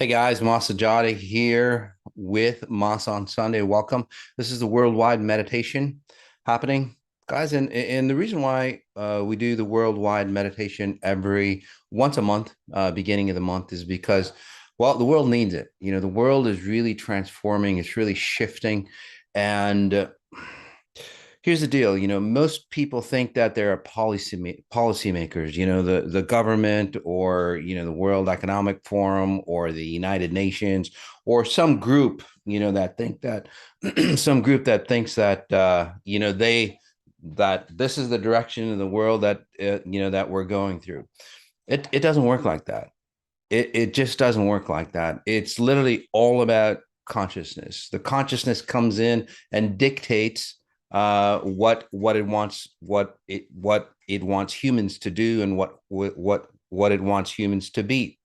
Hey guys, Mas Sajady here with Mas on Sunday. Welcome. This is the worldwide meditation happening, guys. And the reason why we do the worldwide meditation every once a month, beginning of the month, is because, well, the world needs it. The world is really transforming. It's really shifting, and here's the deal. Most people think that they're policymakers, the government, or, the World Economic Forum, or the United Nations, or some group, that think that some group that thinks that, that this is the direction of the world that, that we're going through. It doesn't work like that. It just doesn't work like that. It's literally all about consciousness. The consciousness comes in and dictates what it wants, what it wants humans to do, and what it wants humans to be.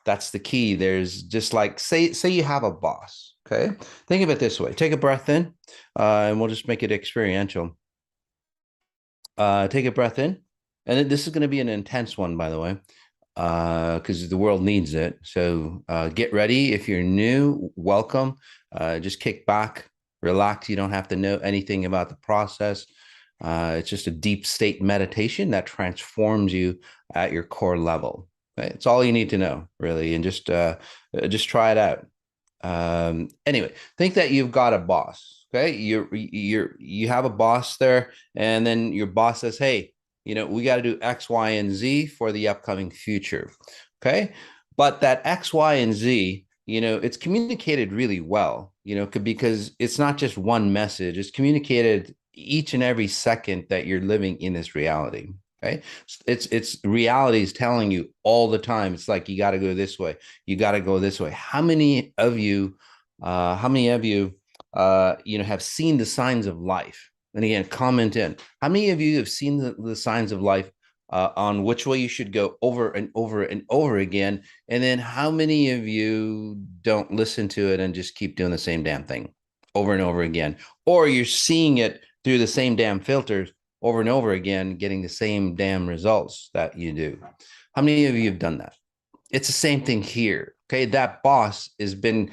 That's the key. There's just like, say you have a boss. Okay, think of it this way. Take a breath in, and we'll just make it experiential. Take a breath in, and this is going to be an intense one, by the way, because the world needs it. So get ready. If you're new, welcome. Just kick back, relax. You don't have to know anything about the process. It's just a deep state meditation that transforms you at your core level. Okay? It's all you need to know, really, and just try it out. Anyway, think that you've got a boss. Okay, you have a boss there, and then your boss says, "Hey, we got to do X, Y, and Z for the upcoming future." Okay, but that X, Y, and Z, it's communicated really well. Because it's not just one message; it's communicated each and every second that you're living in this reality. Okay, it's reality is telling you all the time. It's like, you got to go this way, you got to go this way. How many of you have seen the signs of life? And again, comment in. How many of you have seen the signs of life, on which way you should go, over and over and over again? And then how many of you don't listen to it and just keep doing the same damn thing over and over again? Or you're seeing it through the same damn filters over and over again, getting the same damn results that you do. How many of you have done that? It's the same thing here. Okay. That boss has been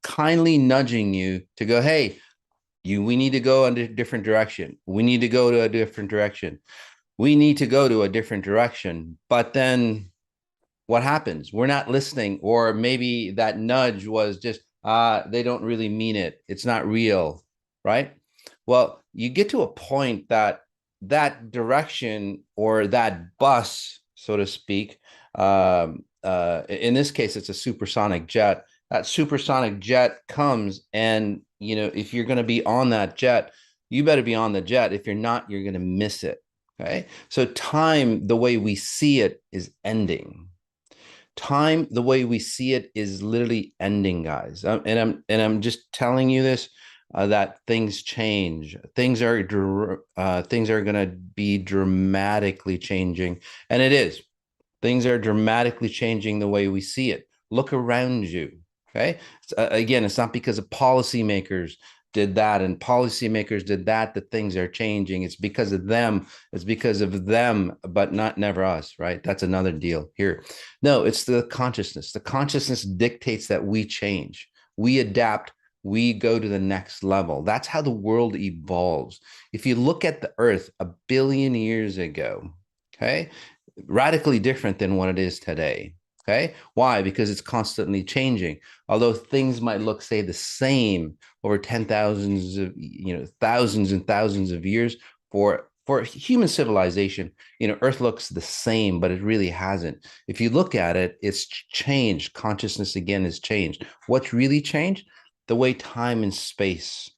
kindly nudging you to go, hey, we need to go in a different direction. We need to go to a different direction. We need to go to a different direction. But then what happens? We're not listening, or maybe that nudge was just, they don't really mean it. It's not real, right? Well, you get to a point that that direction, or that bus, so to speak, in this case, it's a supersonic jet. That supersonic jet comes, and if you're going to be on that jet, you better be on the jet. If you're not, you're going to miss it. Okay, so time, the way we see it, is ending. Time, the way we see it, is literally ending, guys. And I'm just telling you this, that things change. Things are going to be dramatically changing, and it is. Things are dramatically changing the way we see it. Look around you. Okay. Again, it's not because of policymakers did that and policymakers did that things are changing. It's because of them. It's because of them, but not never us, right? That's another deal here. No, it's the consciousness. The consciousness dictates that we change, we adapt, we go to the next level. That's how the world evolves. If you look at the earth a billion years ago, okay, radically different than what it is today. Okay. Why? Because it's constantly changing. Although things might look, say, the same over 10,000s of, thousands and thousands of years, for human civilization, Earth looks the same, but it really hasn't. If you look at it, it's changed. Consciousness, again, has changed. What's really changed? The way time and space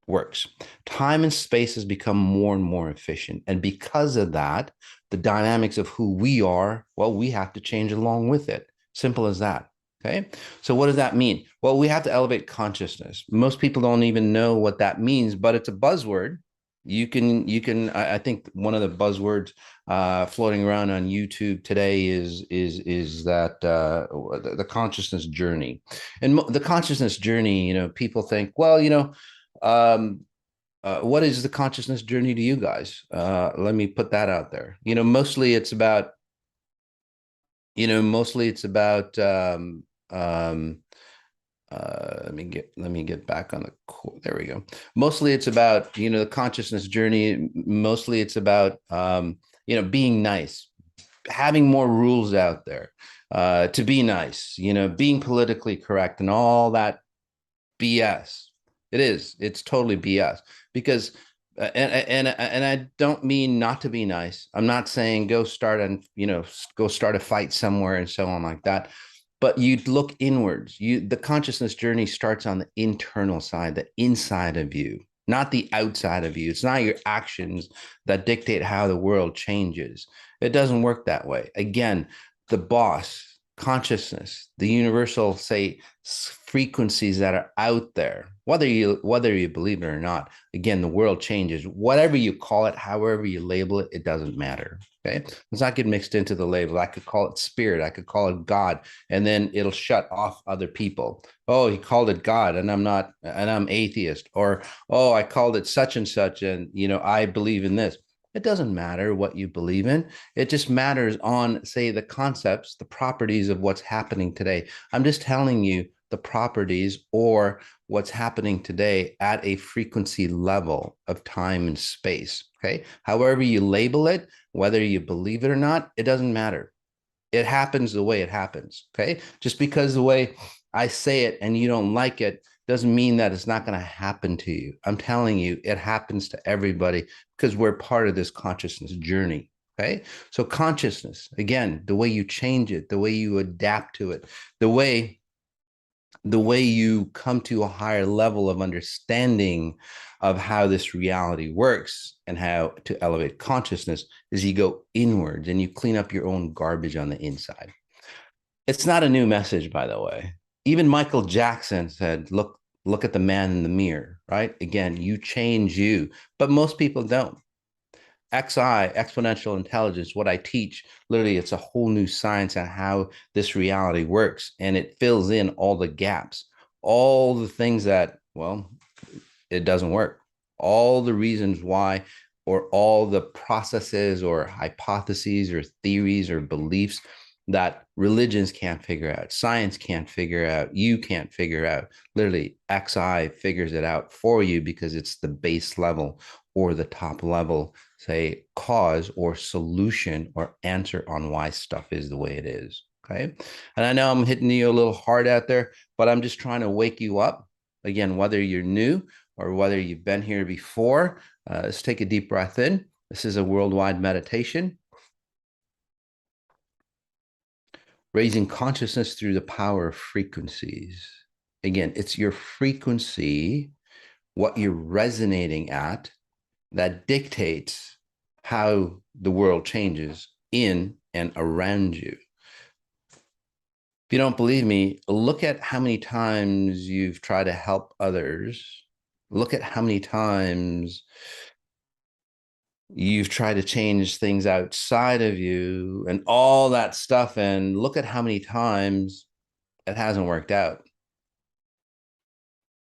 works. Time and space has become more and more efficient. And because of that, the dynamics of who we are, well, we have to change along with it. Simple as that. Okay. So what does that mean? Well, we have to elevate consciousness. Most people don't even know what that means, but it's a buzzword. I think one of the buzzwords floating around on YouTube today is that the consciousness journey. And the consciousness journey, people think, well, um, what is the consciousness journey to you guys? Let me put that out there. Mostly it's about Mostly it's about um, let me get back on the there we go. Mostly it's about the consciousness journey. Mostly it's about being nice, having more rules out there, to be nice, being politically correct and all that BS. It's totally BS because and I don't mean not to be nice. I'm not saying go start a fight somewhere and so on like that. But you look inwards. The consciousness journey starts on the internal side, the inside of you, not the outside of you. It's not your actions that dictate how the world changes. It doesn't work that way. Again, the boss, consciousness, the universal, say, frequencies that are out there, whether you believe it or not. Again, the world changes. Whatever you call it, however you label it, it doesn't matter. Okay, let's not get mixed into the label. I could call it spirit, I could call it God, and then it'll shut off other people. Oh, he called it God, and I'm atheist. Or, oh, I called it such and such, and I believe in this. It doesn't matter what you believe in. It just matters on, say, the concepts, the properties of what's happening today. I'm just telling you the properties or what's happening today at a frequency level of time and space. Okay. However you label it, whether you believe it or not, it doesn't matter. It happens the way it happens. Okay. Just because the way I say it and you don't like it doesn't mean that it's not going to happen to you. I'm telling you, it happens to everybody because we're part of this consciousness journey. Okay. So consciousness, again, the way you change it, the way you adapt to it, the way you come to a higher level of understanding of how this reality works and how to elevate consciousness is you go inwards and you clean up your own garbage on the inside. It's not a new message, by the way. Even Michael Jackson said, look at the man in the mirror, right? Again, you change you, but most people don't. XI, exponential intelligence, what I teach, literally, it's a whole new science on how this reality works. And it fills in all the gaps, all the things that, well, it doesn't work, all the reasons why, or all the processes or hypotheses or theories or beliefs that religions can't figure out, science can't figure out, you can't figure out. Literally, XI figures it out for you because it's the base level or the top level, say, cause or solution or answer on why stuff is the way it is. Okay. And I know I'm hitting you a little hard out there, but I'm just trying to wake you up. Again, whether you're new or whether you've been here before, let's take a deep breath in. This is a worldwide meditation, raising consciousness through the power of frequencies. Again, it's your frequency, what you're resonating at, that dictates how the world changes in and around you. If you don't believe me, look at how many times you've tried to help others. Look at how many times you've tried to change things outside of you and all that stuff. And look at how many times it hasn't worked out.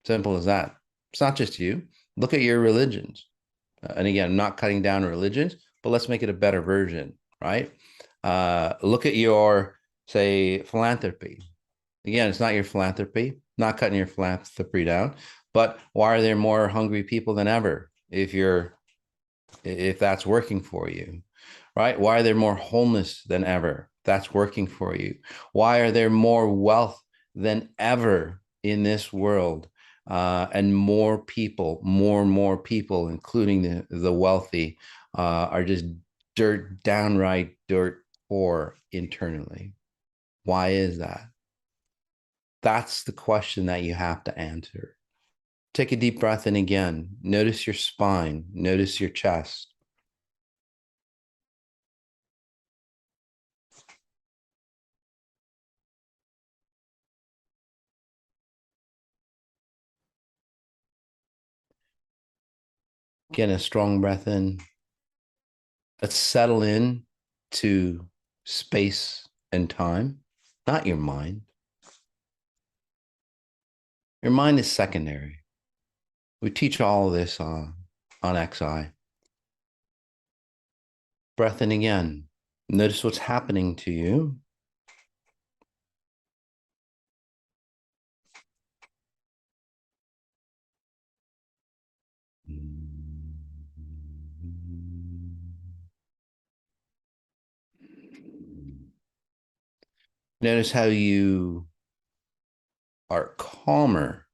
Simple as that. It's not just you. Look at your religions. And again, I'm not cutting down religions, but let's make it a better version, right? Look at your, say, philanthropy. Again, it's not your philanthropy, not cutting your philanthropy down, but why are there more hungry people than ever if that's working for you, right? Why are there more homeless than ever? That's working for you. Why are there more wealth than ever in this world? And more and more people, including the wealthy, are just downright dirt poor internally. Why is that? That's the question that you have to answer. Take a deep breath in again. Notice your spine. Notice your chest. Get a strong breath in. Let's settle in to space and time, not your mind. Your mind is secondary. We teach all of this on XI. Breath in again. Notice what's happening to you. Notice how you are calmer.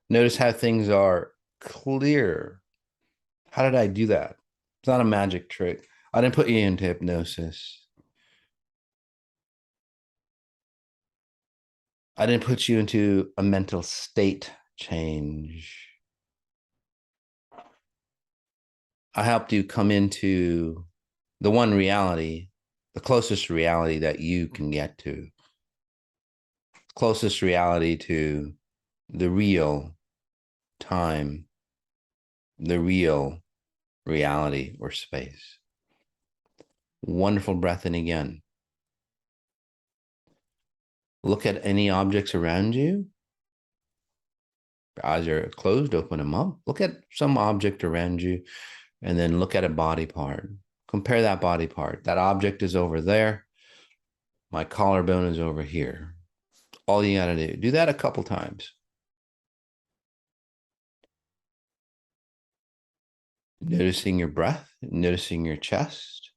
Notice how things are clearer. How did I do that? It's not a magic trick. I didn't put you into hypnosis. I didn't put you into a mental state change. I helped you come into the one reality, the closest reality that you can get to, closest reality to the real time, the real reality or space. Wonderful breath in again. Look at any objects around you. Your eyes are closed, open them up. Look at some object around you and then look at a body part. Compare that body part. That object is over there. My collarbone is over here. All you got to do that a couple times. Noticing your breath, noticing your chest.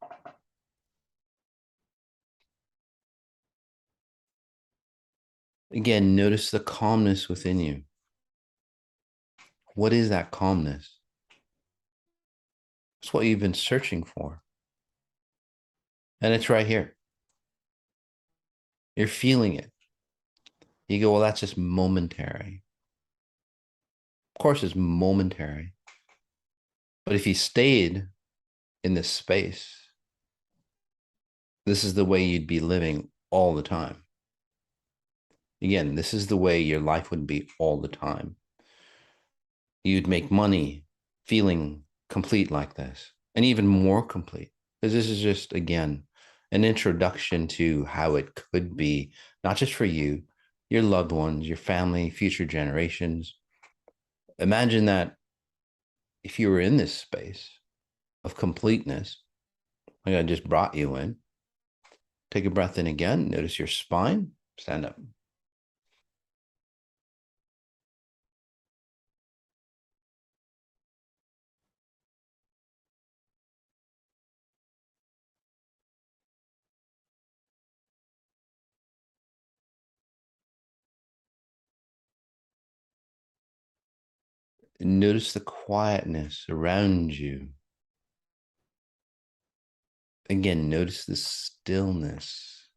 Again, notice the calmness within you. What is that calmness? It's what you've been searching for. And it's right here. You're feeling it. You go, well, that's just momentary. Of course, it's momentary. But if you stayed in this space, this is the way you'd be living all the time. Again, this is the way your life would be all the time. You'd make money feeling complete like this, and even more complete. Because this is just, again, an introduction to how it could be, not just for you, your loved ones, your family, future generations. Imagine that if you were in this space of completeness, like I just brought you in, take a breath in again, notice your spine, stand up. Notice the quietness around you. Again, notice the stillness.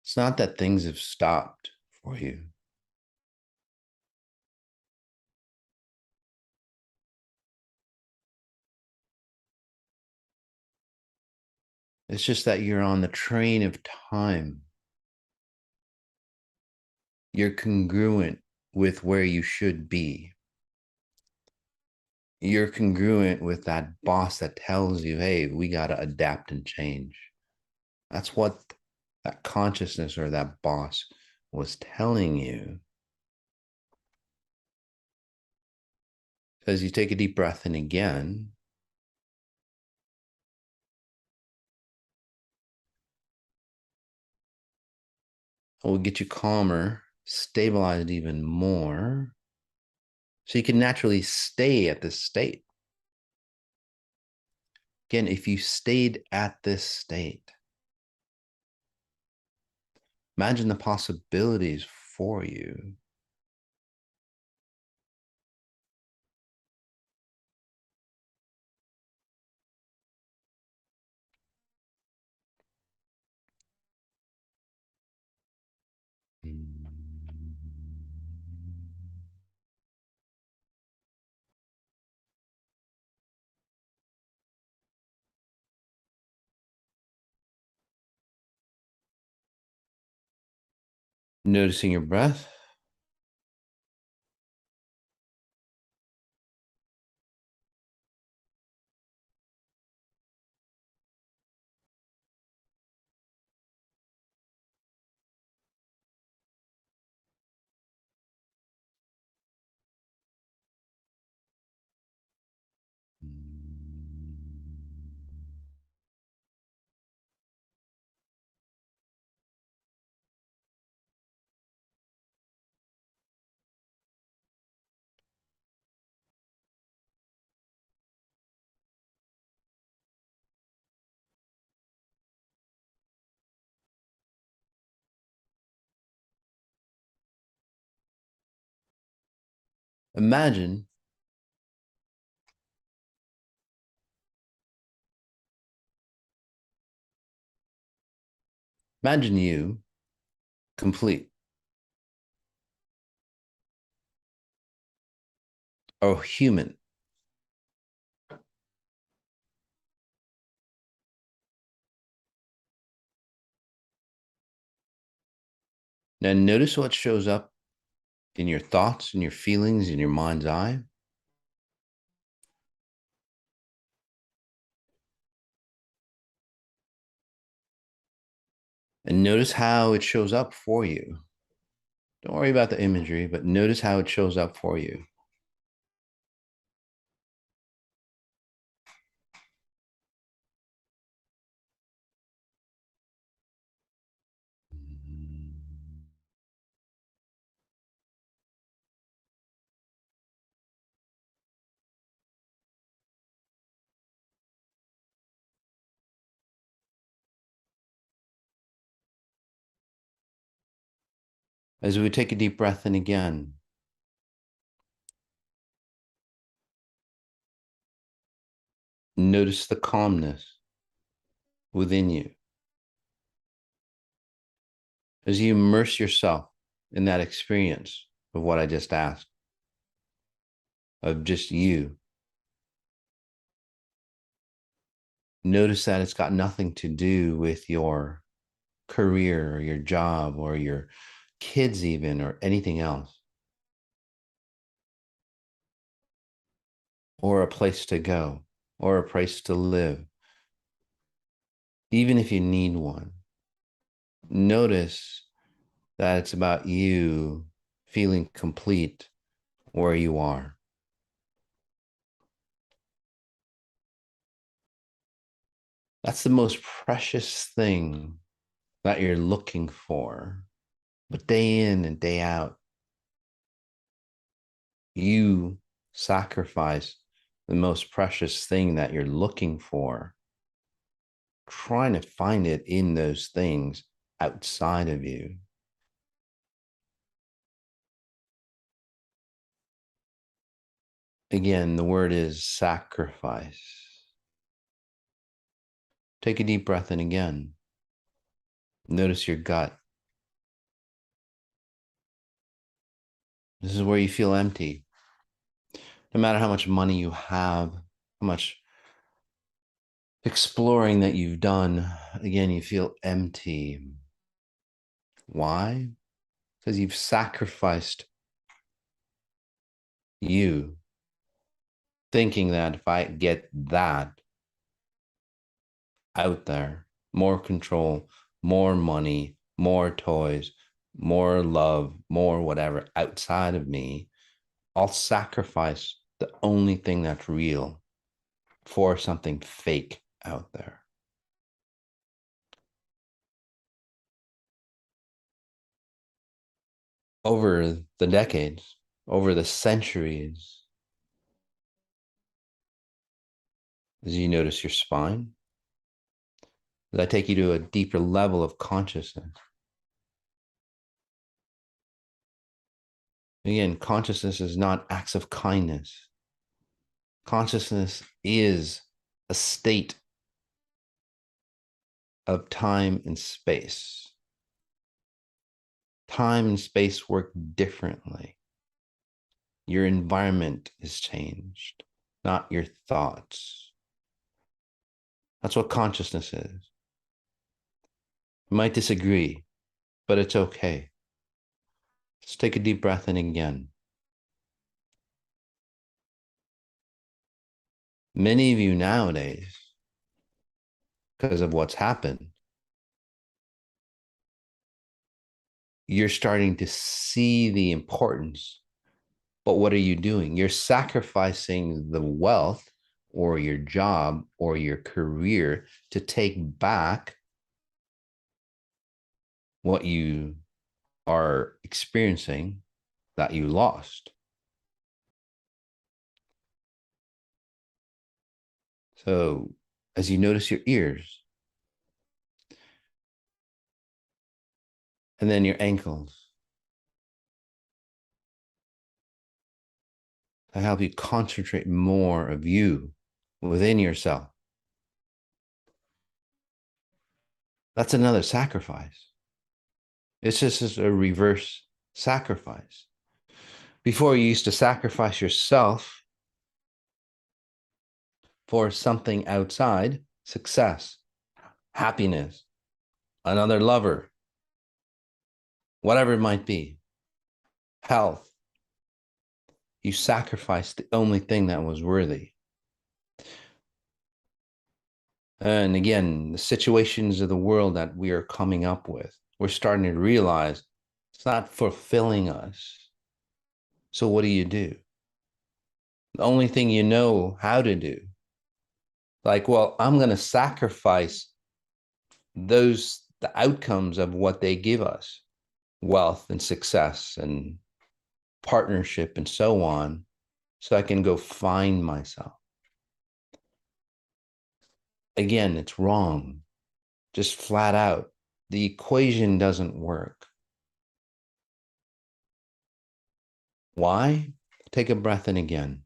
It's not that things have stopped for you. It's just that you're on the train of time. You're congruent with where you should be. You're congruent with that boss that tells you, hey, we got to adapt and change. That's what that consciousness or that boss was telling you. As you take a deep breath in again, it will get you calmer, stabilized even more, so you can naturally stay at this state. Again, if you stayed at this state, imagine the possibilities for you. Noticing your breath. Imagine, imagine you complete or human. Now notice what shows up in your thoughts, in your feelings, in your mind's eye. And notice how it shows up for you. Don't worry about the imagery, but notice how it shows up for you. As we take a deep breath in again, notice the calmness within you. As you immerse yourself in that experience of what I just asked, of just you, notice that it's got nothing to do with your career or your job or your kids, even, or anything else, or a place to go, or a place to live, even if you need one. Notice that it's about you feeling complete where you are. That's the most precious thing that you're looking for. But day in and day out, you sacrifice the most precious thing that you're looking for, trying to find it in those things outside of you. Again, the word is sacrifice. Take a deep breath in again. Notice your gut. This is where you feel empty. No matter how much money you have, how much exploring that you've done, again, you feel empty. Why? Because you've sacrificed you, thinking that if I get that out there, more control, more money, more toys, more love, more whatever outside of me, I'll sacrifice the only thing that's real for something fake out there. Over the decades, over the centuries, as you notice your spine, as I take you to a deeper level of consciousness. Again, consciousness is not acts of kindness. Consciousness is a state of time and space. Time and space work differently. Your environment is changed, not your thoughts. That's what consciousness is. You might disagree, but it's okay. Let's take a deep breath in again. Many of you nowadays, because of what's happened, you're starting to see the importance. But what are you doing? You're sacrificing the wealth or your job or your career to take back what you are experiencing that you lost. So as you notice your ears and then your ankles, to help you concentrate more of you within yourself. That's another sacrifice. It's just a reverse sacrifice. Before, you used to sacrifice yourself for something outside, success, happiness, another lover, whatever it might be, health. You sacrificed the only thing that was worthy. And again, the situations of the world that we are coming up with, we're starting to realize it's not fulfilling us. So what do? The only thing you know how to do, like, well, I'm going to sacrifice the outcomes of what they give us, wealth and success and partnership and so on, so I can go find myself. Again, it's wrong. Just flat out. The equation doesn't work. Why? Take a breath in again.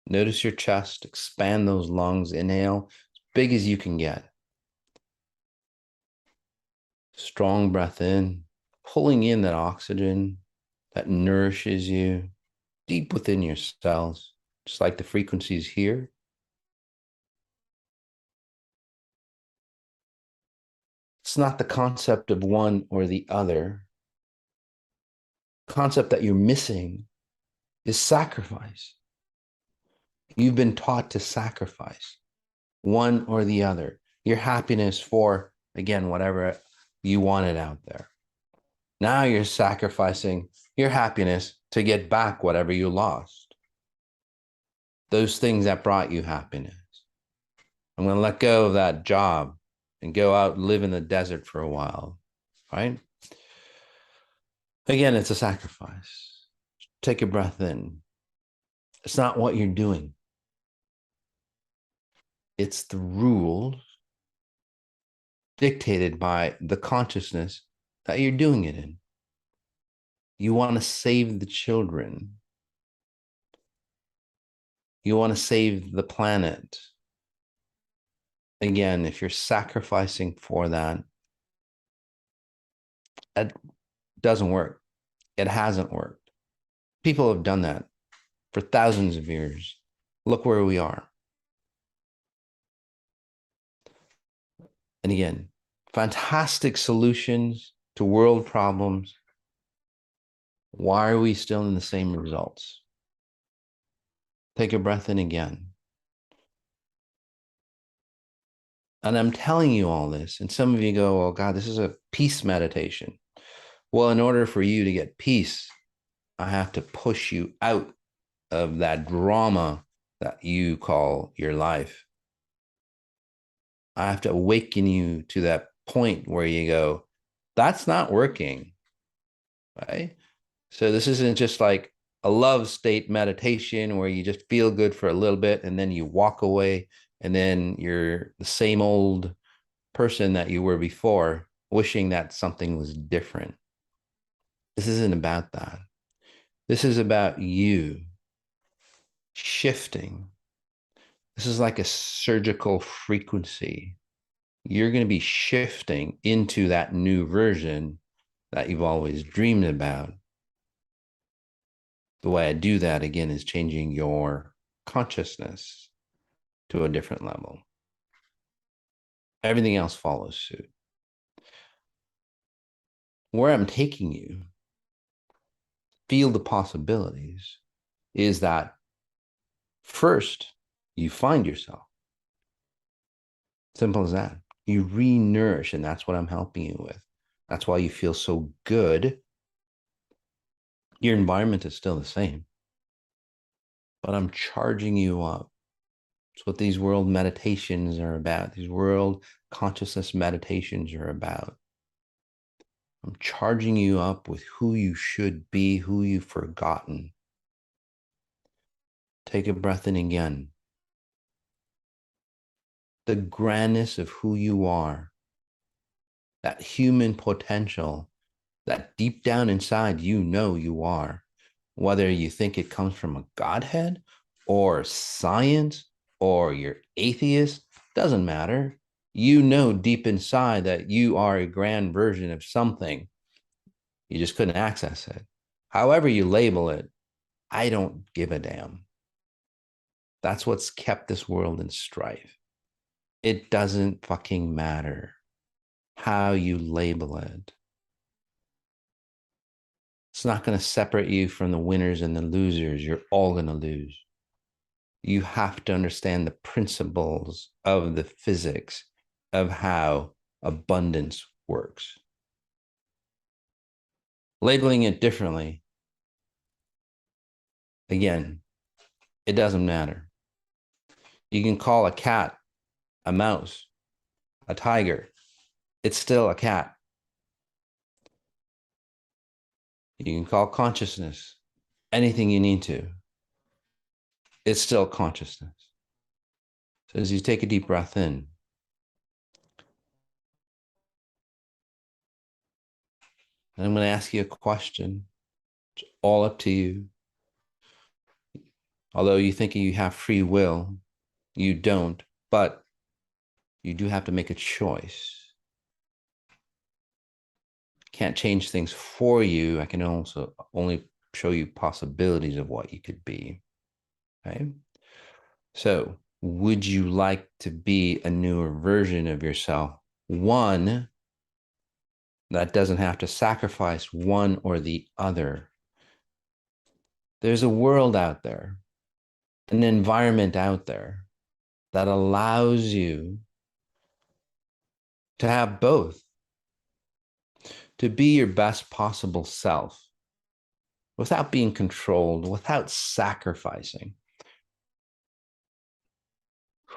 Notice your chest, expand those lungs, inhale as big as you can get. Strong breath in, pulling in that oxygen that nourishes you deep within your cells, just like the frequencies here. It's not the concept of one or the other. The concept that you're missing is sacrifice. You've been taught to sacrifice one or the other. Your happiness for, again, whatever you wanted out there. Now you're sacrificing your happiness to get back whatever you lost. Those things that brought you happiness. I'm going to let go of that job and go out and live in the desert for a while, right? Again, it's a sacrifice. Take a breath in. It's not what you're doing. It's the rules dictated by the consciousness that you're doing it in. You want to save the children. You want to save the planet. Again, if you're sacrificing for that, it doesn't work. It hasn't worked. People have done that for thousands of years. Look where we are. And again, fantastic solutions to world problems. Why are we still in the same results? Take a breath in again. And I'm telling you all this, and some of you go, oh God, this is a peace meditation. Well, in order for you to get peace, I have to push you out of that drama that you call your life. I have to awaken you to that point where you go, that's not working, right? So this isn't just like a love state meditation where you just feel good for a little bit and then you walk away and then you're the same old person that you were before, wishing that something was different. This isn't about that. This is about you shifting. This is like a surgical frequency. You're going to be shifting into that new version that you've always dreamed about. The way I do that, again, is changing your consciousness to a different level. Everything else follows suit. Where I'm taking you, feel the possibilities, is that first you find yourself. Simple as that. You re-nourish, and that's what I'm helping you with. That's why you feel so good. Your environment is still the same, but I'm charging you up. It's what these world meditations are about. These world consciousness meditations are about. I'm charging you up with who you should be, who you've forgotten. Take a breath in again. The grandness of who you are, that human potential that deep down inside you know you are. whether you think it comes from a godhead or science or you're atheist, doesn't matter. You know deep inside that you are a grand version of something. You just couldn't access it. However you label it, I don't give a damn. That's what's kept this world in strife. It doesn't fucking matter how you label it. It's not going to separate you from the winners and the losers. You're all going to lose. You have to understand the principles of the physics of how abundance works. Labeling it differently, again, it doesn't matter. You can call a cat a mouse, a tiger. It's still a cat. You can call consciousness anything you need to. It's still consciousness. So as you take a deep breath in, and I'm going to ask you a question. It's all up to you. Although you think you have free will, you don't, but you do have to make a choice. Can't change things for you. I can also only show you possibilities of what you could be. Okay. So, would you like to be a newer version of yourself? One that doesn't have to sacrifice one or the other. There's a world out there, an environment out there that allows you to have both, to be your best possible self without being controlled, without sacrificing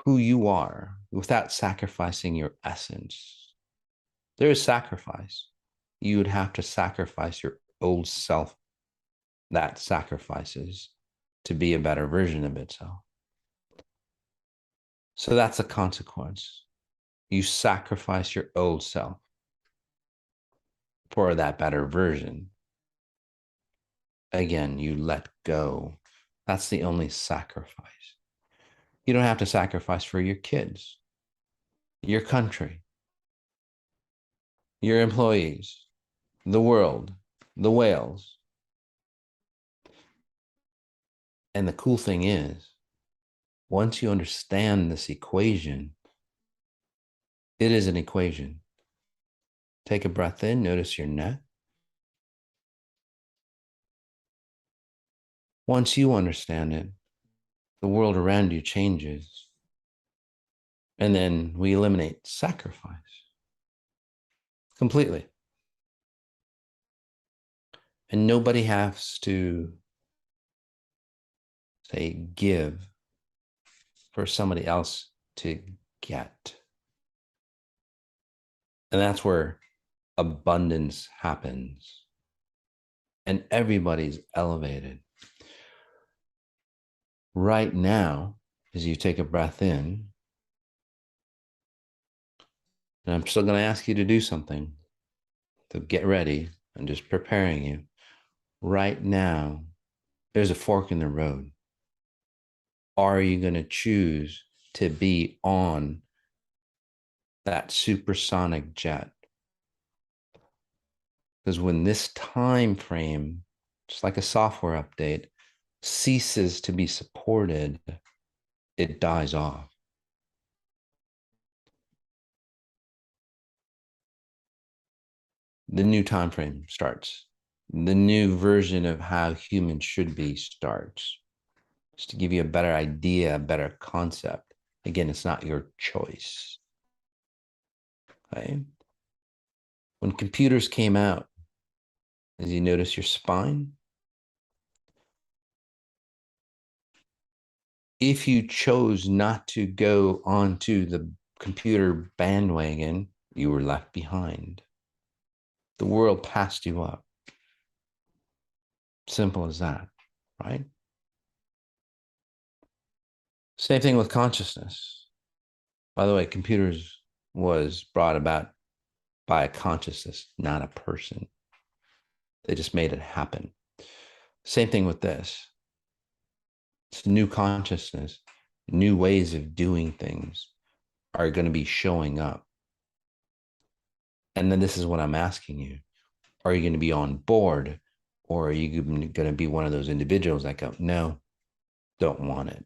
who you are, without sacrificing your essence. There is sacrifice. You would have to sacrifice your old self that sacrifices to be a better version of itself. So that's a consequence. You sacrifice your old self for that better version. Again, you let go. That's the only sacrifice. You don't have to sacrifice for your kids, your country, your employees, the world, the whales. And the cool thing is, once you understand this equation, it is an equation. Take a breath in, notice your neck. Once you understand it, the world around you changes. And then we eliminate sacrifice completely. And nobody has to, say, give for somebody else to get. And that's where abundance happens. And everybody's elevated. Right now, as you take a breath in, and I'm still going to ask you to do something, to get ready. I'm just preparing you. Right now, there's a fork in the road. Are you going to choose to be on that supersonic jet? Because when this time frame, just like a software update, ceases to be supported, it dies off. The new time frame starts. The new version of how humans should be starts. Just to give you a better idea, a better concept. Again, it's not your choice. Okay? When computers came out, as you notice your spine, if you chose not to go onto the computer bandwagon, you were left behind. The world passed you up. Simple as that, right? Same thing with consciousness. By the way, computers was brought about by a consciousness, not a person. They just made it happen. Same thing with this. It's new consciousness, new ways of doing things are going to be showing up. And then this is what I'm asking you. Are you going to be on board, or are you going to be one of those individuals that go, no, don't want it?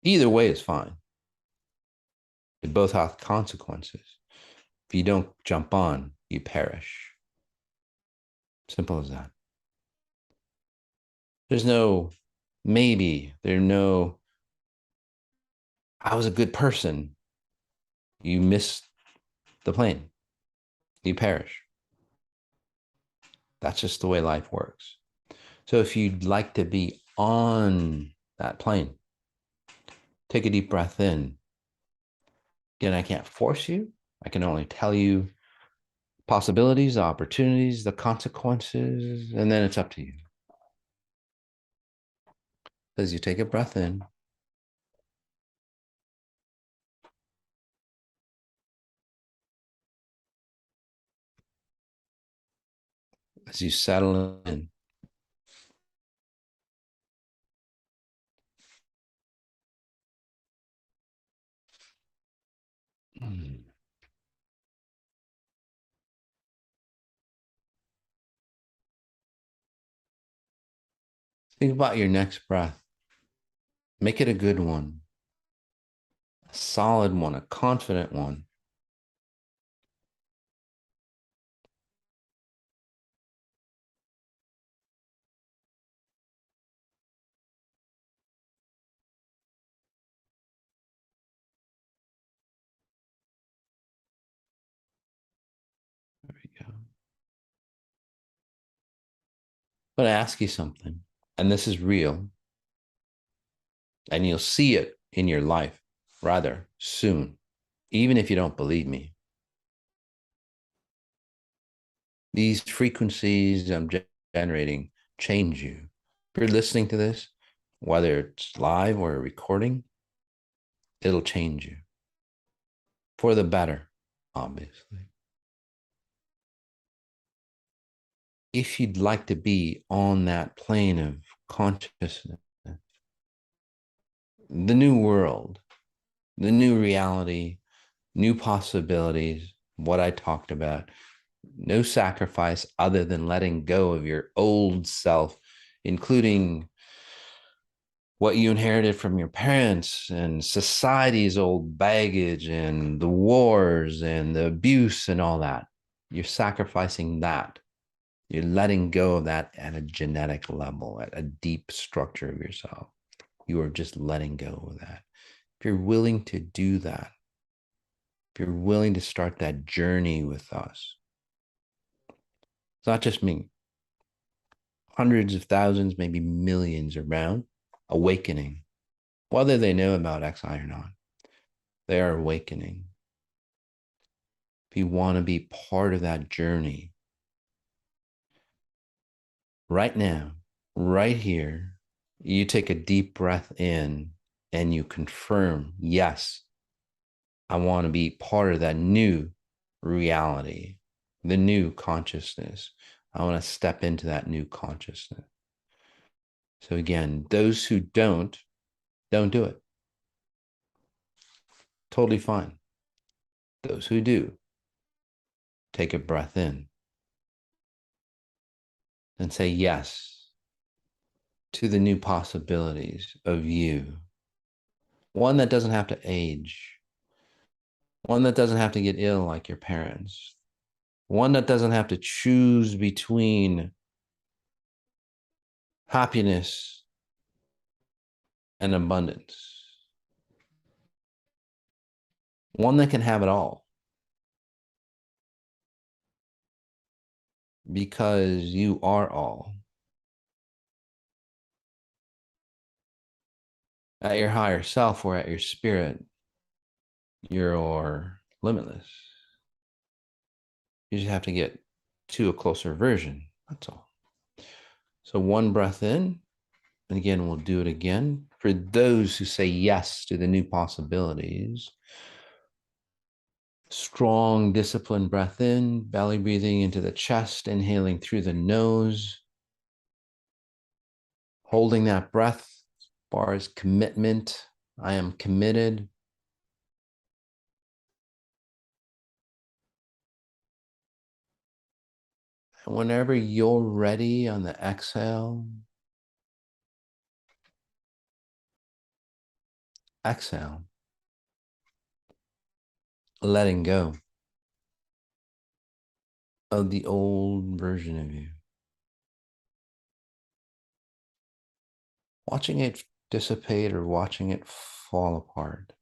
Either way is fine. They both have consequences. If you don't jump on, you perish. Simple as that. There's no maybe. There's no, I was a good person. You miss the plane. You perish. That's just the way life works. So if you'd like to be on that plane, take a deep breath in. Again, I can't force you. I can only tell you possibilities, the opportunities, the consequences, and then it's up to you. As you take a breath in, as you settle in, think about your next breath. Make it a good one, a solid one, a confident one. There we go. But I ask you something, and this is real, and you'll see it in your life rather soon, even if you don't believe me. These frequencies I'm generating change you. If you're listening to this, whether it's live or a recording, it'll change you for the better, obviously. If you'd like to be on that plane of consciousness, the new world, the new reality, new possibilities, what I talked about, no sacrifice other than letting go of your old self, including what you inherited from your parents and society's old baggage and the wars and the abuse and all that. You're sacrificing that. You're letting go of that at a genetic level, at a deep structure of yourself. You are just letting go of that. If you're willing to do that, if you're willing to start that journey with us, it's not just me, hundreds of thousands, maybe millions around, awakening, whether they know about XI or not, they are awakening. If you want to be part of that journey, right now, right here, you take a deep breath in and you confirm, yes, I want to be part of that new reality, the new consciousness. I want to step into that new consciousness. So again, those who don't do it. Totally fine. Those who do, take a breath in and say yes to the new possibilities of you. One that doesn't have to age, one that doesn't have to get ill like your parents, one that doesn't have to choose between happiness and abundance, one that can have it all because you are all. At your higher self or at your spirit, you're limitless. You just have to get to a closer version. That's all. So one breath in, and again, we'll do it again. For those who say yes to the new possibilities, strong, disciplined breath in, belly breathing into the chest, inhaling through the nose, Holding that breath as far as commitment. I am committed. And whenever you're ready on the exhale, exhale, letting go of the old version of you. Watching it dissipate or watching it fall apart.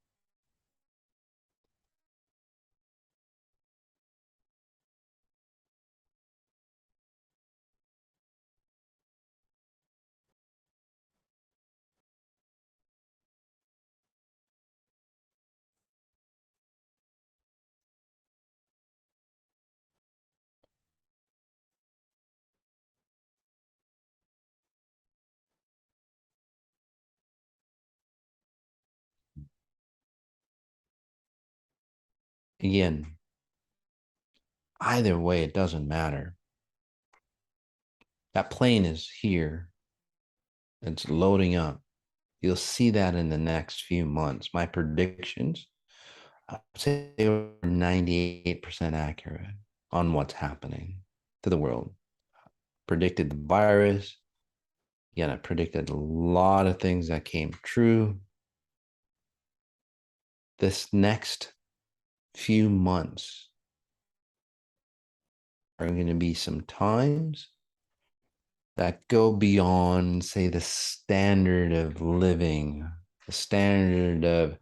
Again, either way, it doesn't matter. That plane is here. It's loading up. You'll see that in the next few months. My predictions, I'd say they were 98% accurate on what's happening to the world. Predicted the virus. Again, I predicted a lot of things that came true. This next few months are going to be some times that go beyond, say, the standard of living, the standard of,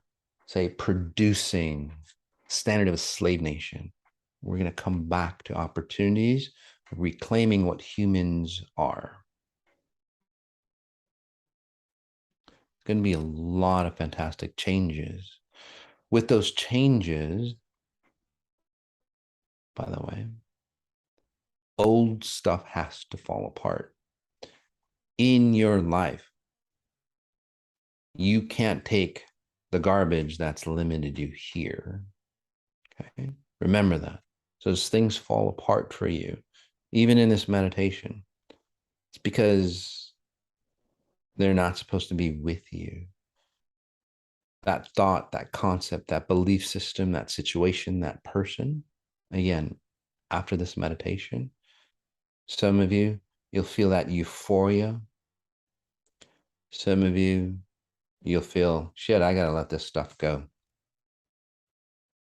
say, producing, standard of a slave nation. We're going to come back to opportunities of reclaiming what humans are. It's going to be a lot of fantastic changes. With those changes, by the way, old stuff has to fall apart. In your life, you can't take the garbage that's limited you here. Okay. Remember that. So as things fall apart for you, even in this meditation, it's because they're not supposed to be with you. That thought, that concept, that belief system, that situation, that person, again, after this meditation, some of you, you'll feel that euphoria. Some of you, you'll feel, shit, I got to let this stuff go.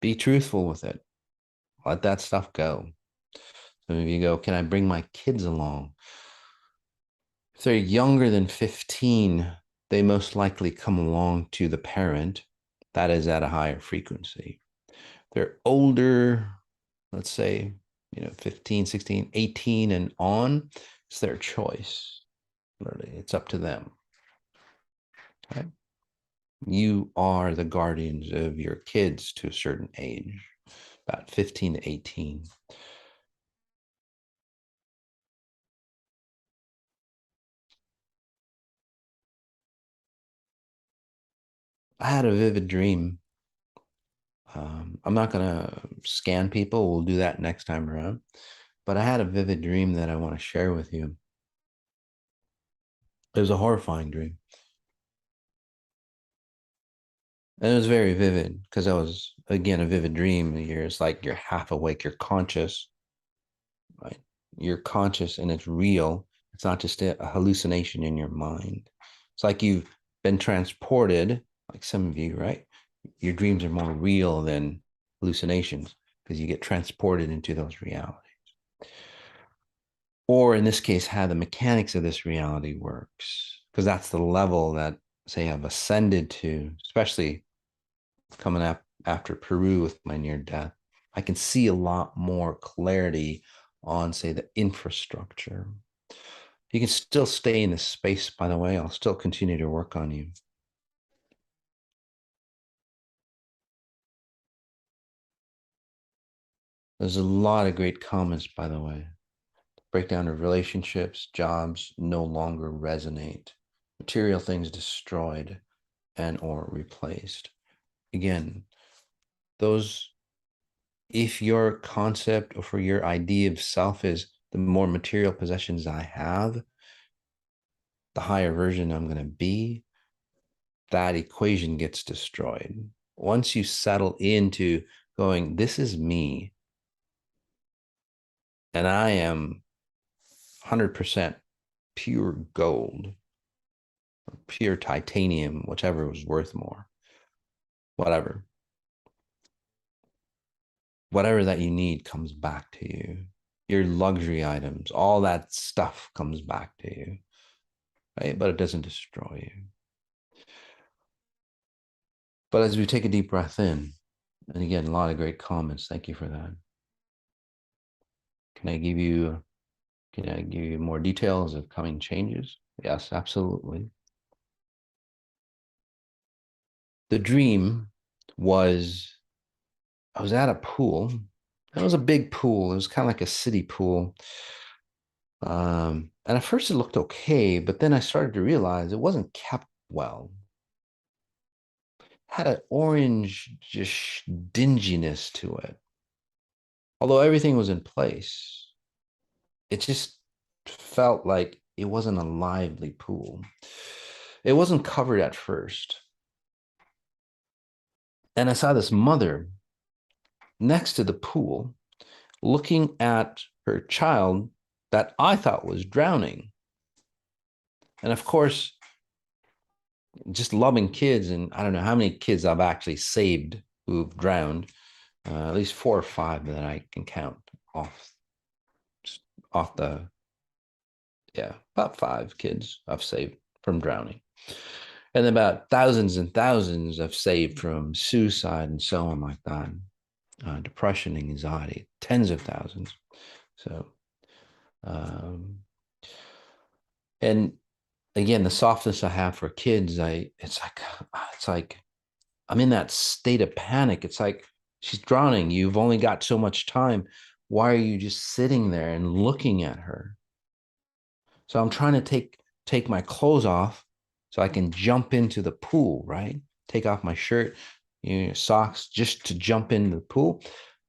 Be truthful with it. Let that stuff go. Some of you go, can I bring my kids along? If they're younger than 15, they most likely come along to the parent that is at a higher frequency. They're older, let's say, 15, 16, 18 and on, it's their choice. Literally, it's up to them. Okay? You are the guardians of your kids to a certain age, about 15 to 18. I had a vivid dream. I'm not going to scan people. We'll do that next time around. But I had a vivid dream that I want to share with you. It was a horrifying dream. And it was very vivid because I was, again, a vivid dream. It's like you're half awake, you're conscious, right? You're conscious and it's real. It's not just a hallucination in your mind. It's like you've been transported, like some of you, right? Your dreams are more real than hallucinations because you get transported into those realities. Or in this case, how the mechanics of this reality works, because that's the level that, say, I've ascended to, especially coming up after Peru with my near death. I can see a lot more clarity on, say, the infrastructure. You can still stay in this space, by the way. I'll still continue to work on you. There's a lot of great comments, by the way. Breakdown of relationships, jobs no longer resonate. Material things destroyed and or replaced. Again, those, if your concept or for your idea of self is the more material possessions I have, the higher version I'm going to be, that equation gets destroyed. Once you settle into going, this is me, and I am 100% pure gold, pure titanium, whichever was worth more, whatever. Whatever that you need comes back to you. Your luxury items, all that stuff comes back to you, right? But it doesn't destroy you. But as we take a deep breath in, and again, a lot of great comments. Thank you for that. Can I give you more details of coming changes? Yes, absolutely. The dream was I was at a pool. It was a big pool. It was kind of like a city pool. And at first it looked okay, but then I started to realize it wasn't kept well. It had an orange, just dinginess to it. Although everything was in place, it just felt like it wasn't a lively pool. It wasn't covered at first. And I saw this mother next to the pool looking at her child that I thought was drowning. And of course, just loving kids, and I don't know how many kids I've actually saved who've drowned, at least 4 or 5 that I can count off, just off the, yeah, about 5 kids I've saved from drowning. And about thousands and thousands I've saved from suicide and so on like that, depression, anxiety, tens of thousands. So, and again, the softness I have for kids, it's like I'm in that state of panic. It's like she's drowning. You've only got so much time. Why are you just sitting there and looking at her? So I'm trying to take my clothes off so I can jump into the pool, right? Take off my shirt, socks, just to jump into the pool.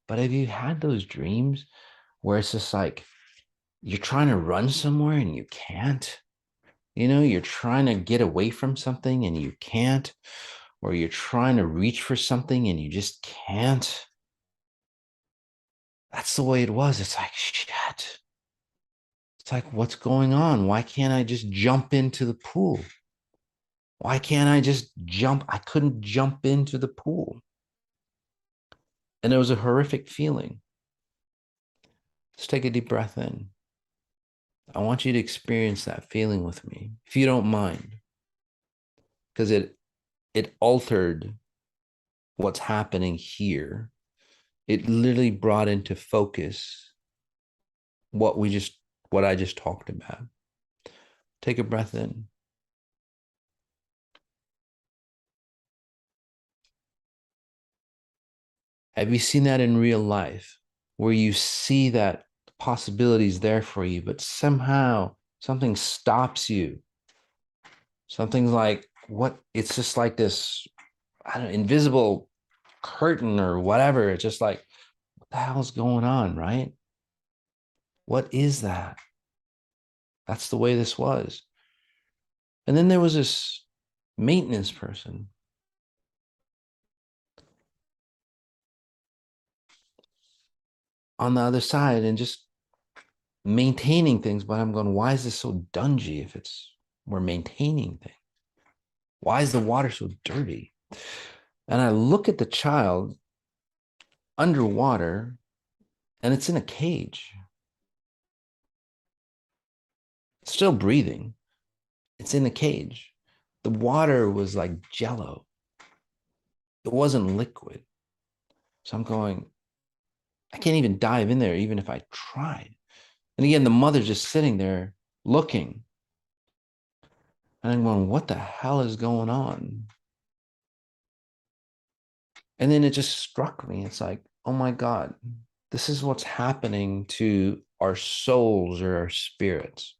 But have you had those dreams where it's just like you're trying to run somewhere and you can't? You're trying to get away from something and you can't, or you're trying to reach for something and you just can't. That's the way it was. It's like, shit. It's like, what's going on? Why can't I just jump into the pool? Why can't I just jump? I couldn't jump into the pool. And it was a horrific feeling. Let's take a deep breath in. I want you to experience that feeling with me, if you don't mind, because it altered what's happening here. It literally brought into focus what I just talked about. Take a breath in. Have you seen that in real life where you see that possibilities there for you, but somehow something stops you? Something's like, what? It's just like this, I don't know, invisible curtain or whatever. It's just like, what the hell's going on, right? What is that? That's the way this was. And then there was this maintenance person on the other side and just maintaining things. But I'm going, why is this so dungy if we're maintaining things? Why is the water so dirty? And I look at the child underwater and it's in a cage. It's still breathing. It's in a cage. The water was like jello. It wasn't liquid. So I'm going, I can't even dive in there, even if I tried. And again, the mother's just sitting there looking. And I'm going, what the hell is going on? And then it just struck me. It's like, oh my God, this is what's happening to our souls or our spirits.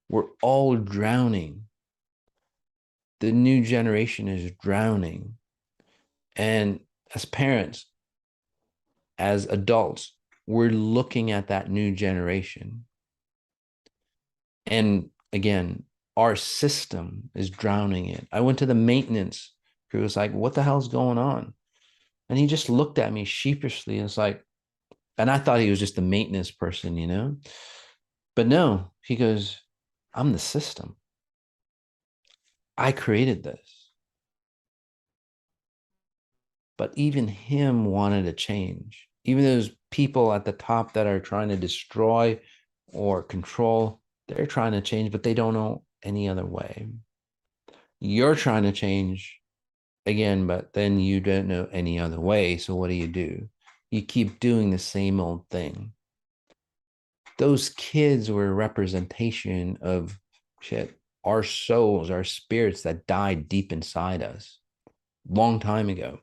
We're all drowning. The new generation is drowning. And as parents, as adults, we're looking at that new generation. And again, our system is drowning it. I went to the maintenance crew. Was like, what the hell's going on? And he just looked at me sheepishly. And it's like, and I thought he was just the maintenance person, you know? But no, he goes, I'm the system. I created this. But even him wanted to change. Even those people at the top that are trying to destroy or control, they're trying to change, but they don't know any other way. You're trying to change again, but then you don't know any other way. So what do? You keep doing the same old thing. Those kids were a representation of shit, our souls, our spirits that died deep inside us long time ago.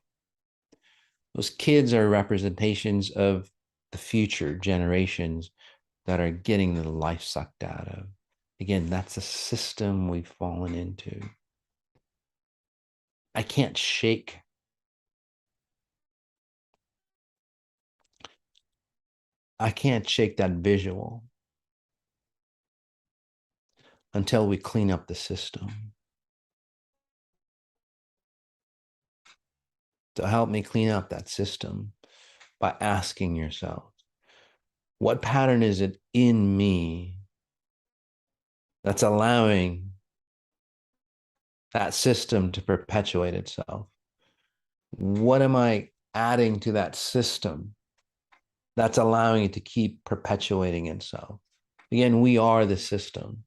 Those kids are representations of the future generations that are getting the life sucked out of. Again, that's a system we've fallen into. I can't shake that visual until we clean up the system. To help me clean up that system by asking yourself, what pattern is it in me that's allowing that system to perpetuate itself? What am I adding to that system that's allowing it to keep perpetuating itself? Again, we are the system.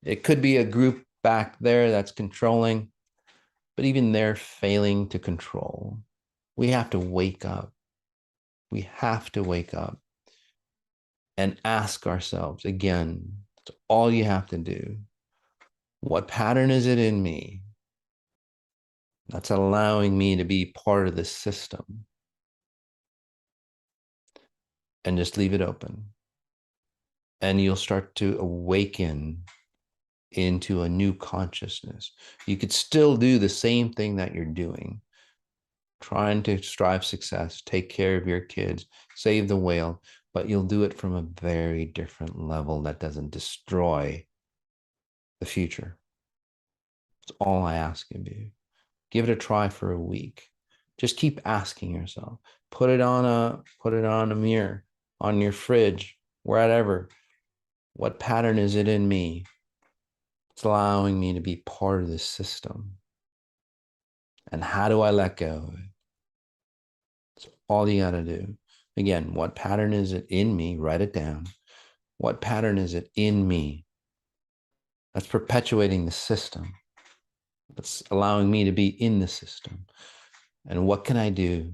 It could be a group back there that's controlling, but even they're failing to control. We have to wake up. We have to wake up and ask ourselves again, it's all you have to do. What pattern is it in me that's allowing me to be part of the system? And just leave it open. And you'll start to awaken into a new consciousness. You could still do the same thing that you're doing, trying to strive success, take care of your kids, save the whale, but you'll do it from a very different level that doesn't destroy the future. It's all I ask of you. Give it a try for a week. Just keep asking yourself. Put it on a mirror, on your fridge, wherever. What pattern is it in me? It's allowing me to be part of this system. And how do I let go of it? It's all you got to do. Again, what pattern is it in me? Write it down. What pattern is it in me that's perpetuating the system? That's allowing me to be in the system. And what can I do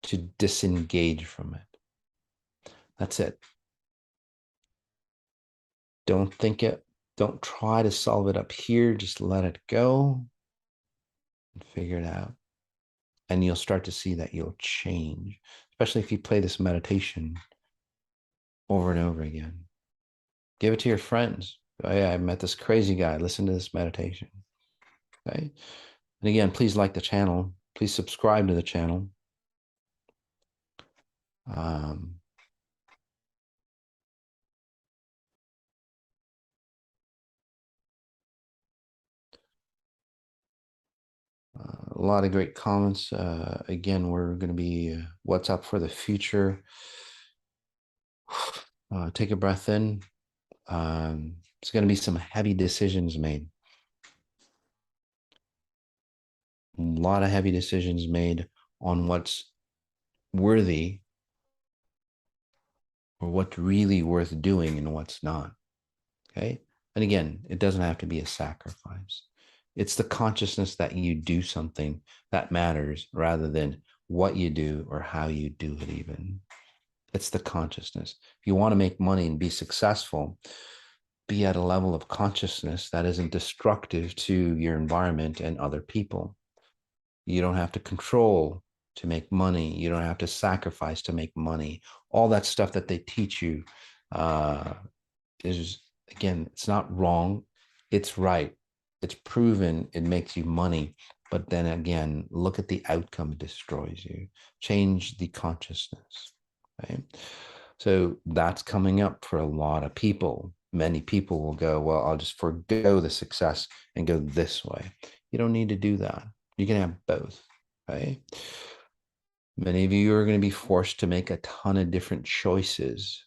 to disengage from it? That's it. Don't think it. Don't try to solve it up here. Just let it go and figure it out. And you'll start to see that you'll change, especially if you play this meditation over and over again. Give it to your friends. Oh, yeah, I met this crazy guy. Listen to this meditation. Okay. And again, please like the channel. Please subscribe to the channel. A lot of great comments. Again, we're going to be what's up for the future. Take a breath in. It's going to be some heavy decisions made. A lot of heavy decisions made on what's worthy or what's really worth doing and what's not. Okay. And again, it doesn't have to be a sacrifice. It's the consciousness that you do something that matters rather than what you do or how you do it even. It's the consciousness. If you want to make money and be successful, be at a level of consciousness that isn't destructive to your environment and other people. You don't have to control to make money. You don't have to sacrifice to make money. All that stuff that they teach you is, again, it's not wrong. It's right. It's proven it makes you money. But then again, look at the outcome. It destroys you. Change the consciousness. Right? So that's coming up for a lot of people. many people will go, well, I'll just forego the success and go this way. You don't need to do that. You can have both, right? Many of you are going to be forced to make a ton of different choices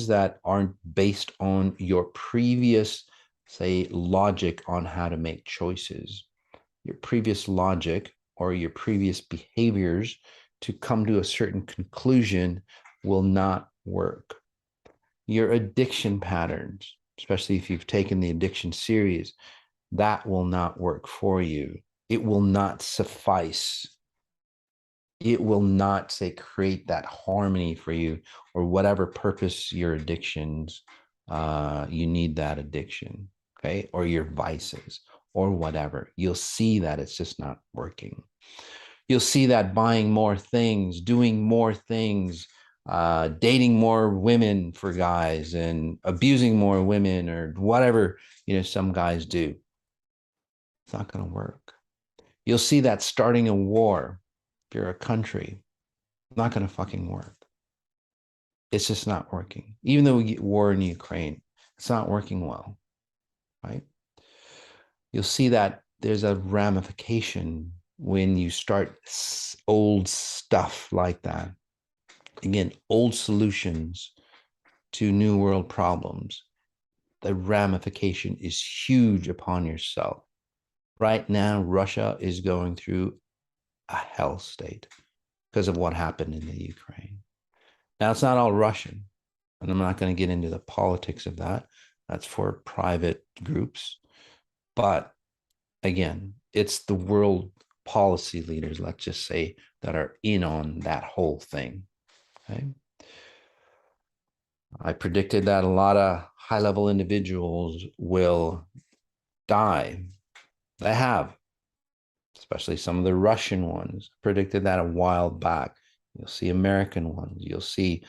that aren't based on your previous, say, logic on how to make choices. Your previous logic or your previous behaviors to come to a certain conclusion will not work. Your addiction patterns, especially if you've taken the addiction series, that will not work for you. It will not suffice. It will not, say, create that harmony for you or whatever purpose your addictions, you need that addiction, okay, or your vices or whatever. You'll see that it's just not working. You'll see that buying more things, doing more things, dating more women for guys and abusing more women or whatever, some guys do. It's not going to work. You'll see that starting a war, if you're a country, not going to fucking work. It's just not working. Even though we get war in Ukraine, it's not working well, right? You'll see that there's a ramification when you start old stuff like that. Again, old solutions to new world problems. The ramification is huge upon yourself. Right now, Russia is going through a hell state because of what happened in the Ukraine. Now, it's not all Russian, and I'm not going to get into the politics of that. That's for private groups. But again, it's the world policy leaders, let's just say, that are in on that whole thing. Okay. I predicted that a lot of high-level individuals will die. They have, especially some of the Russian ones. Predicted that a while back. You'll see American ones. You'll see,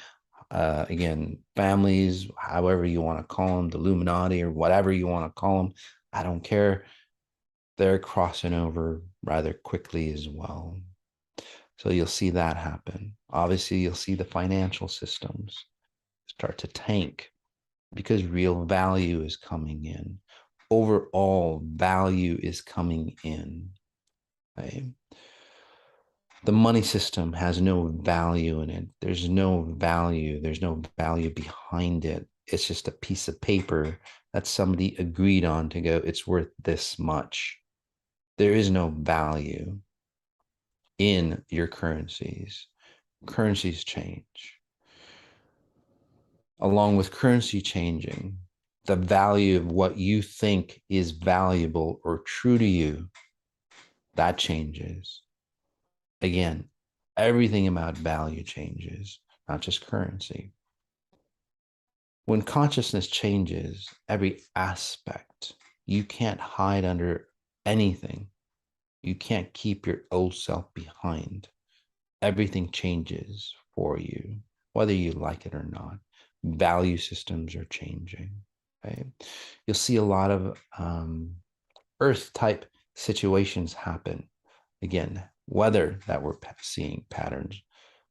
again, families, however you want to call them, the Illuminati or whatever you want to call them. I don't care. They're crossing over rather quickly as well. So you'll see that happen. Obviously, you'll see the financial systems start to tank because real value is coming in. Overall value is coming in. Right? The money system has no value in it. There's no value. There's no value behind it. It's just a piece of paper that somebody agreed on to go, it's worth this much. There is no value in your currencies. Currencies change. Along with currency changing, the value of what you think is valuable or true to you, that changes. Again, everything about value changes, not just currency. When consciousness changes, every aspect, you can't hide under anything. You can't keep your old self behind. Everything changes for you, whether you like it or not. Value systems are changing. Okay? You'll see a lot of earth type situations happen. Again, weather that we're seeing patterns,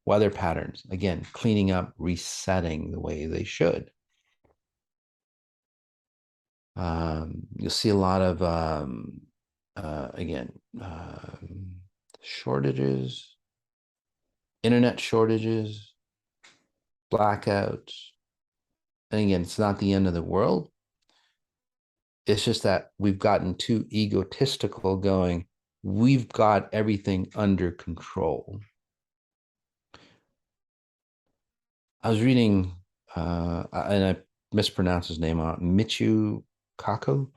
weather patterns, again, cleaning up, resetting the way they should. You'll see a lot of, again, shortages, internet shortages, blackouts. And again, it's not the end of the world. It's just that we've gotten too egotistical going, we've got everything under control. I was reading, and I mispronounced his name, Michio Kaku,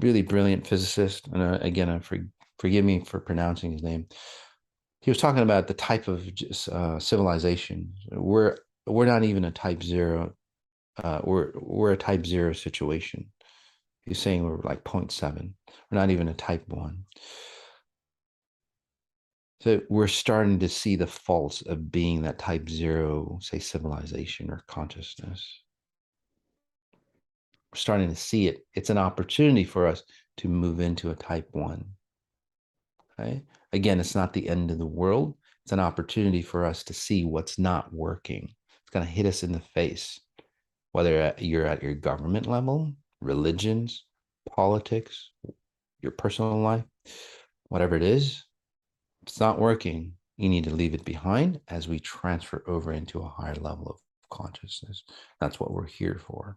really brilliant physicist. And again, forgive me for pronouncing his name. He was talking about the type of civilization. We're not even a type 0. We're a type 0 situation. He's saying we're like 0.7. We're not even a type 1. So we're starting to see the faults of being that type 0, say, civilization or consciousness. We're starting to see it. It's an opportunity for us to move into a type 1. Okay? Again, it's not the end of the world. It's an opportunity for us to see what's not working. It's going to hit us in the face. whether you're at your government level, religions, politics, your personal life, whatever it is, if it's not working, you need to leave it behind as we transfer over into a higher level of consciousness. That's what we're here for.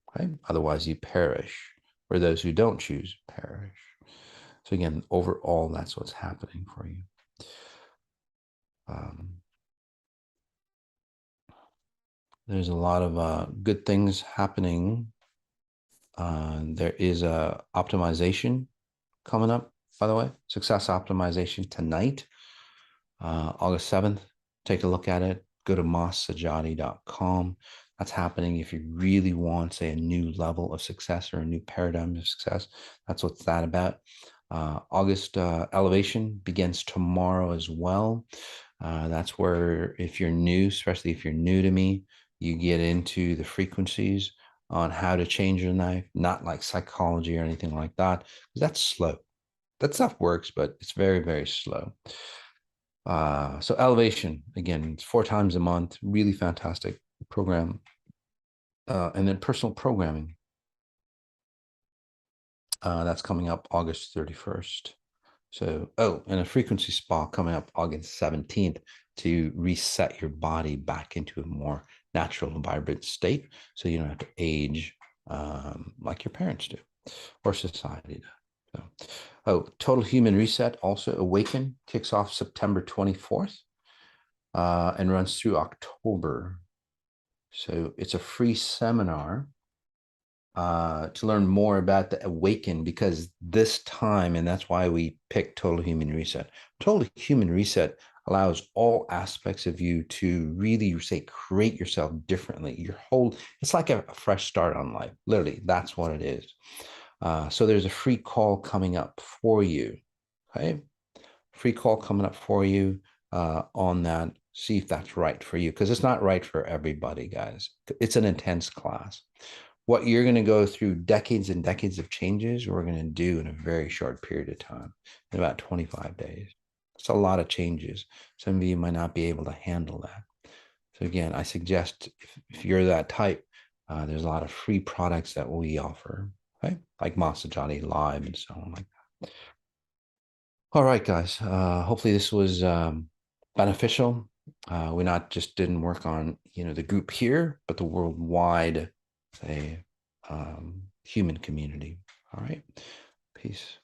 Okay? Otherwise, you perish, or those who don't choose perish. So again, overall, that's what's happening for you. There's a lot of good things happening. There is a optimization coming up, by the way, success optimization tonight, August 7th. Take a look at it. Go to massajady.com. That's happening if you really want, say, a new level of success or a new paradigm of success. That's what's that about. August elevation begins tomorrow as well. That's where, if you're new, especially if you're new to me, you get into the frequencies on how to change your life, not like psychology or anything like that, because that's slow. That stuff works, but it's very, very slow. So elevation, again, it's 4 times a month, really fantastic program. And then personal programming. That's coming up August 31st. So, and a frequency spa coming up August 17th to reset your body back into a more natural and vibrant state. So you don't have to age like your parents do or society does. So, Total Human Reset, also Awaken, kicks off September 24th and runs through October. So it's a free seminar to learn more about the awaken, because this time, and that's why we picked Total Human Reset. Total Human Reset allows all aspects of you to really, say, create yourself differently. It's like a fresh start on life. Literally, that's what it is. So there's a free call coming up for you. Okay. Free call coming up for you on that. See if that's right for you, because it's not right for everybody, guys. It's an intense class. What you're going to go through decades and decades of changes, we're going to do in a very short period of time, in about 25 days. It's a lot of changes. Some of you might not be able to handle that. So again, I suggest if you're that type, there's a lot of free products that we offer, right? Like Mas Sajady Live and so on like that. All right, guys. Hopefully this was beneficial. We not just didn't work on the group here, but the worldwide, say, human community. All right. Peace.